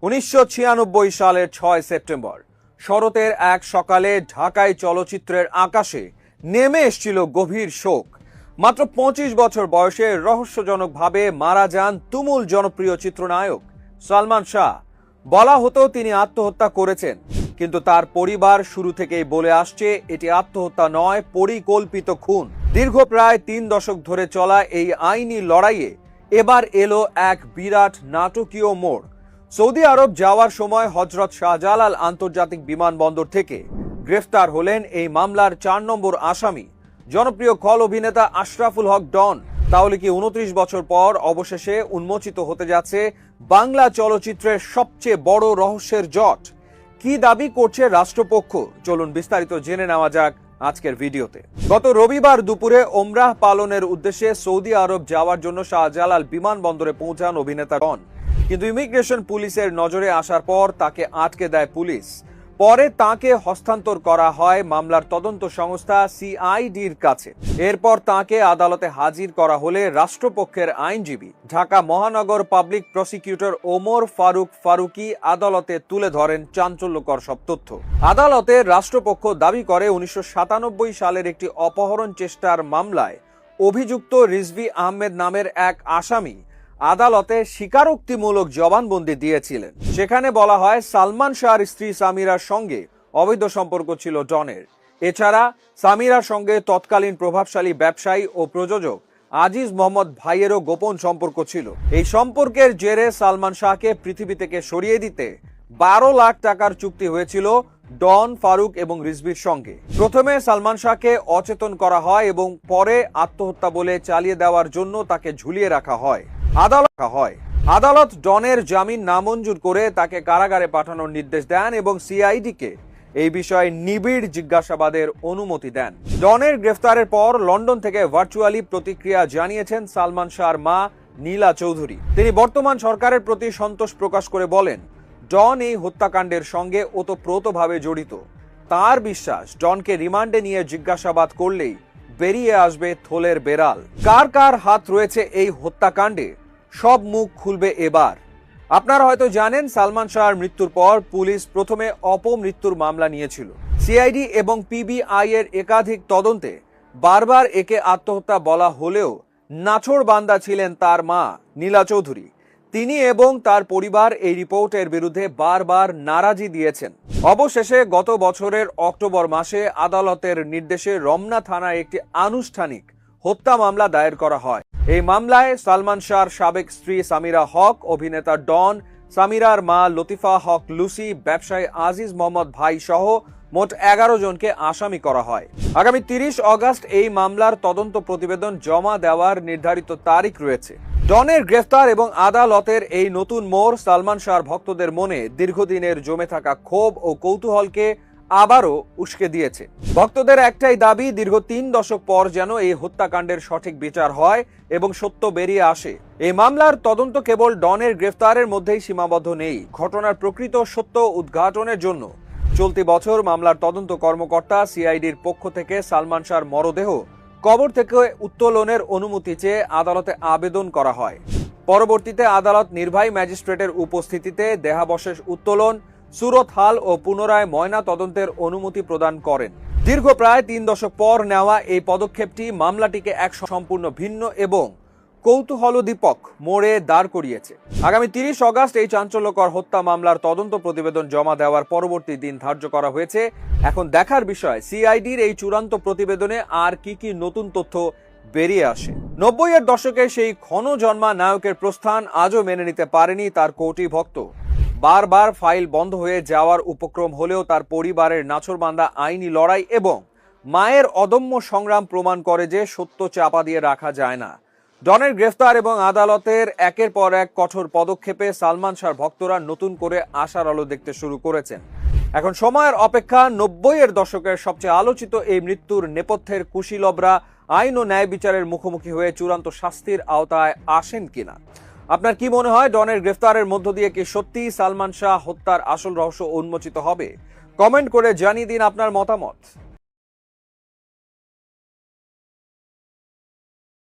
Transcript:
1996 সালের 6 সেপ্টেম্বর শরতের এক সকালে ঢাকায় চলচ্চিত্রের আকাশে নেমে এসেছিল গভীর শোক। মাত্র 25 বছর বয়সে রহস্যজনকভাবে মারা যান তুমুল জনপ্রিয় চিত্রনায়ক সালমান শাহ। বলা হতো তিনি আত্মহত্যা করেছেন, কিন্তু তার পরিবার শুরু থেকেই বলে আসছে এটি আত্মহত্যা নয়, পরিকল্পিত খুন। দীর্ঘ প্রায় 3 দশক ধরে চলা এই আইনি লড়াইয়ে এবার এলো এক বিরাট নাটকীয় মোড়। সৌদি আরব যাওয়ার সময় হযরত শাহজালাল আন্তর্জাতিক বিমানবন্দর থেকে গ্রেফতার হলেন এই মামলার 4 নম্বর আসামি, জনপ্রিয় খল অভিনেতা আশরাফুল হক ডন। তাহলে কি 29 বছর পর অবশেষে উন্মোচিত হতে যাচ্ছে বাংলা চলচ্চিত্রের সবচেয়ে বড় রহস্যের জট? কি দাবি করছে রাষ্ট্রপক্ষ? চলুন বিস্তারিত জেনে নেওয়া যাক আজকের ভিডিওতে। গত রবিবার দুপুরে ওমরাহ পালনের উদ্দেশ্যে সৌদি আরব যাওয়ার জন্য শাহজালাল বিমানবন্দরে পৌঁছান অভিনেতা ডন, কিন্তু ইমিগ্রেশন পুলিশের নজরে আসার পর তাকে আটকে দেয় পুলিশ। পরে তাকে হস্তান্তর করা হয় মামলার তদন্ত সংস্থা সিআইডির কাছে। এরপর তাকে আদালতে হাজির করা হলে রাষ্ট্রপক্ষের আইনজীবী ঢাকা মহানগর পাবলিক প্রসিকিউটর ওমর ফারুক ফারুকি আদালতে তুলে ধরেন চাঞ্চল্যকর সব তথ্য। আদালতে রাষ্ট্রপক্ষ দাবি করে 1997 সালের একটি অপহরণ চেষ্টার মামলায় অভিযুক্ত রিজভী আহমেদ নামের এক আসামি আদালতে স্বীকারোক্তিমূলক জবানবন্দি দিয়েছিলেন। সেখানে বলা হয় সালমান শাহর স্ত্রী সামিরার সঙ্গে অবৈধ সম্পর্ক ছিল ডনের। এছাড়া সামিরার সঙ্গে তৎকালীন প্রভাবশালী ব্যবসায়ী ও প্রযোজক আজিজ মোহাম্মদ ভাইয়েরও গোপন সম্পর্ক ছিল। এই সম্পর্কের জেরে সালমান শাহকে পৃথিবী থেকে সরিয়ে দিতে 12 লাখ টাকার চুক্তি হয়েছিল ডন, ফারুক এবং রিজভির সঙ্গে। প্রথমে সালমান শাহকে অচেতন করা হয় এবং পরে আত্মহত্যা বলে চালিয়ে দেওয়ার জন্য তাকে ঝুলিয়ে রাখা হয়। আদালত ডনের জামিন নামঞ্জুর করে তাকে কারাগারে পাঠানোর নির্দেশ দেন এবং সিআইডিকে এই বিষয়ে নিবিড় জিজ্ঞাসাবাদের অনুমতি দেন। ডনের গ্রেফতারের পর লন্ডন থেকে ভার্চুয়ালি প্রতিক্রিয়া জানিয়েছেন সালমান শাহর মা নীলা চৌধুরী। তিনি বর্তমান সরকারের প্রতি সন্তোষ প্রকাশ করে বলেন, ডন এই হত্যাকাণ্ডের সঙ্গে ওতপ্রোতভাবে জড়িত। তার বিশ্বাস ডনকে রিমান্ডে নিয়ে জিজ্ঞাসাবাদ করলেই বেরিয়ে আসবে থলের বেড়াল। কার কার হাত রয়েছে এই হত্যাকাণ্ডে সব মুখ খুলবে এবার। আপনারা হয়তো জানেন সালমান শাহর মৃত্যুর পর পুলিশ প্রথমে অপমৃত্যুর মামলা নিয়েছিল। সিআইডি এবং পিবিআই এর একাধিক তদন্তে বারবার একে আত্মহত্যা বলা হলেও নাছোড়বান্দা ছিলেন তার মা নীলা চৌধুরী। তিনি এবং তার পরিবার এই রিপোর্টের বিরুদ্ধে বারবার নারাজি দিয়েছেন। অবশেষে গত বছরের অক্টোবর মাসে আদালতের নির্দেশে রমনা থানায় একটি আনুষ্ঠানিক হত্যা মামলা দায়ের করা হয়। এই মামলায় সালমান শাহর সাবেক স্ত্রী সামিরা হক, অভিনেতা ডন, সামিরার মা লতিফা হক লুসি, ব্যবসায়ী আজিজ মোহাম্মদ ভাই সহ মোট 11 জনকে আসামি করা হয়। আগামী 30 অগস্ট এই মামলার তদন্ত প্রতিবেদন জমা দেওয়ার নির্ধারিত তারিখ রয়েছে। ডনের গ্রেফতার এবং আদালতের এই নতুন মোড় সালমান শাহর ভক্তদের মনে দীর্ঘদিনের জমে থাকা ক্ষোভ ও কৌতূহলকে আবারও উস্কে দিয়েছে। ভক্তদের একটাই দাবি, দীর্ঘ 3 দশক পর যেন এই হত্যাকাণ্ডের সঠিক বিচার হয় এবং সত্য বেরিয়ে আসে। এই মামলার তদন্ত কেবল ডনের গ্রেফতারের মধ্যেই সীমাবদ্ধ নেই। ঘটনার প্রকৃত সত্য উদ্ঘাটনের জন্য চলতি বছর মামলার তদন্ত কর্মকর্তা সিআইডির পক্ষ থেকে সালমান শাহর মরদেহ কবর থেকে উত্তোলনের অনুমতি চেয়ে আদালতে আবেদন করা হয়। পরবর্তীতে আদালত নির্বাহী ম্যাজিস্ট্রেটের উপস্থিতিতে দেহাবশেষ উত্তোলন, সুরত হাল ও পুনরায় ময়না তদন্তের অনুমতি প্রদান করেন। দীর্ঘ প্রায় 3 দশক পর নেওয়া এই পদক্ষেপটি মামলাটিকে এক সম্পূর্ণ ভিন্ন এবং কৌতূহলোদ্দীপক মোড়ে দাঁড় করিয়েছে। আগামী 30 অগস্ট এই চাঞ্চল্যকর হত্যা মামলার তদন্ত প্রতিবেদন জমা দেওয়ার পরবর্তী দিন ধার্য করা হয়েছে। এখন দেখার বিষয় সিআইডির এই চূড়ান্ত প্রতিবেদনে আর কি নতুন তথ্য বেরিয়ে আসে। 90-এর দশকে সেই ক্ষণজন্মা নায়কের প্রস্থান আজও মেনে নিতে পারেনি তার কোটি ভক্ত। বারবার ফাইল বন্ধ হয়ে যাওয়ার উপক্রম হলেও তার পরিবারের নাছোড়বান্দা আইনি লড়াই এবং মায়ের অদম্য সংগ্রাম প্রমাণ করে যে সত্য চাপা দিয়ে রাখা যায় না। ডনের গ্রেফতার এবং আদালতের একের পর এক কঠোর পদক্ষেপে সালমান শাহর ভক্তরা নতুন করে আশার আলো দেখতে শুরু করেছেন। এখন সময়ের অপেক্ষা 90-এর দশকের সবচেয়ে আলোচিত এই মৃত্যুর নেপথ্যের কুশীলবরা আইন ও ন্যায় বিচারের মুখোমুখি হয়ে চূড়ান্ত শাস্তির আওতায় আসেন কিনা। আপনার কি মনে হয়, ডনের গ্রেফতারের মধ্য দিয়ে কি সত্যিই সালমান শাহ হত্যার আসল রহস্য উন্মোচিত হবে? কমেন্ট করে জানিয়ে দিন আপনার মতামত।